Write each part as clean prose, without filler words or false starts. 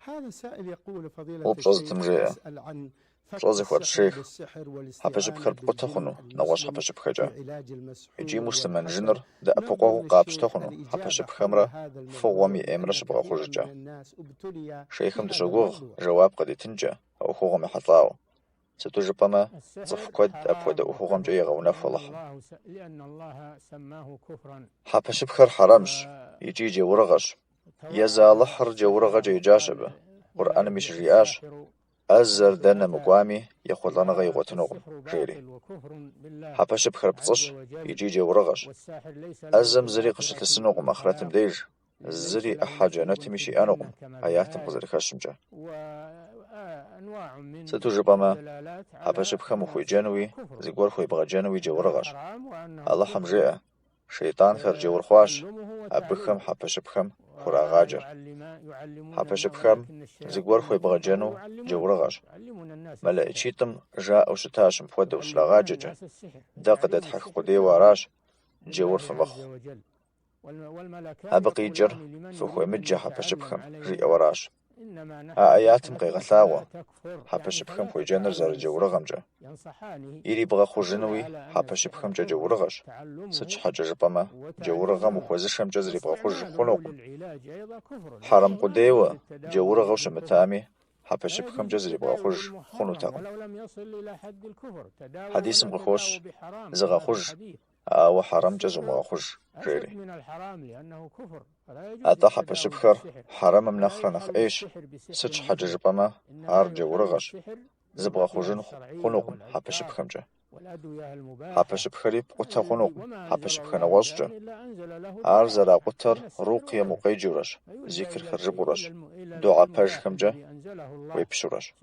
هذا سائل يقول فضيلة وبجزتم الشيخ جاء يسأل عن فك بجزك وات السحر الشيخ بالسحر حبش والاستعانة بخرب قطخنو بالجن نواش المسلم حبش في بخجا علاج يجي المسحور مسلمان والحسد. جنر دا نرجو أبقوه من قابش الشيخ تخنو حبش الإجابة حول بخمرة هذا الموضوع، فوامي لأن إمرش كثيرا بغاخوج من جا الناس ابتلي شيخم بهذا دشوغوغ الموضوع. جواب قد تنجا أو خوغم حطاو ستوجبما السحر صفكود أبود حرام أوخوغم وكفر، جايغ ونفلهم لأن الله سماه كفرا. حبش بخر حرامش يجي جي ورغش يزا لحر جي ورغ جي جاشب قرآن مش رياش أزر دنا مقوامي يخول لنا غي غوتنغم جيري حبش بخر بصش يجي جي ورغش أزم زري قشت لسنغم أخرتم ديج زري أحاجة نتمشي أنغم آياتم قزر خشمجة ستوجبما حبش بخم خوي جنوي زيقور خوي بغا جنوي جي ورغش الله حمجئة شيطان خر جي ورخواش أبخم حبش بخم خورا غاجر حبش بخم زيقور خوي بغا جنو جي ورغش ملا إشيتم جاء أو شتاشم فود وشلا غاججة دقدت حق قدي وراش جي ورف مخ أبقي جر فخوي مجا حبش بخم ري وراش آياتم قي غثاوة حبش بخم خوي جنر زر جي ورغمجة إيري بغا خو جنوي حبش بخم جي ورغش سج حاجة جبما جي ورغم وخوزشم جزري بغا خوج خنوقم حرم قديوة جي ورغوش متامي حبش بخم جزري بغا خوج خنو تاقم حديث مغخوش زغا خوج وحرم جزو مغا خوج غيري أتا حبش بخر حرم منخر نخ إيش سج حاجة جبما هار جي ورغش زبغا خوجن خنوقم حبش بخمجة حبش بخريب قطة خنوقم حبش بخنا وزجة أرزلا قطر روقيا مقيجورش ذكر خرجبورش دعا باج خمجة ويبشورش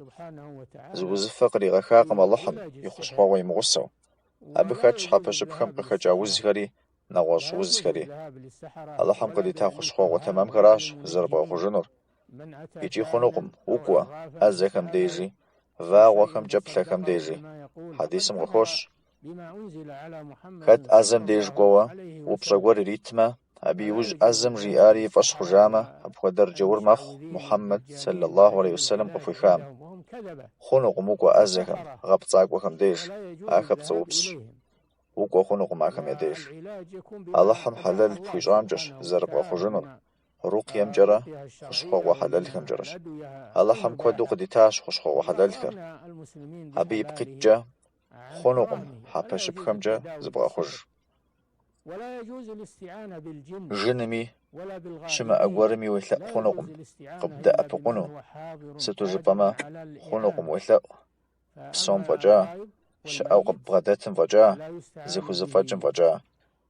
زوز فقري غخاقم اللحم يخش خواوي مغسو أبخاتش حبش بخم قخجا وزغري نواش وزغري اللحم قدي تاخش خواو تمام غراش زربا خوجنور يجي خنوقم وقوة أزخم ديجي وخم جبلخم ديجي حديث مغخوش خد أزم ديج قوة وبشغور ريتما أبي وج أزم رياري فشخ جامة أبخدر جور مخ محمد صلى الله عليه وسلم قفي خام خنوق موقو أزخم غبطاق وخم ديج آخب صوبس وقو خنوق ماخم يديج اللحم حلال بفيجام جش زرب وخجنر روقيم جرى خشخو وحلال خم جرش اللحم كودو قديتاش خشخو وحلال خر أبي بقجة خنوقم حبش بخمجة زبغا خوج جنمي شما أقوارمي ويثلاء خنوقم قبدا أبقونو ستو جبما خنوقم ويثلاء بصوم فجا شأو قبغداتم فجا زخو زفاجم فجا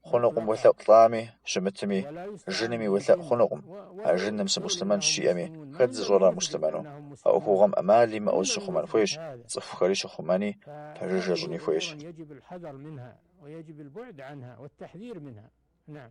خنوقم ويثلاء طلامي شمتمي جنمي ويثلاء خنوقم جنم مسلمان شيئمي خد زجورا مسلمانو أو هو غم أمالي ما أوز شخمان فويش صف خري شخماني فجججني فويش يجب الحذر منها ويجب البعد عنها والتحذير منها. نعم.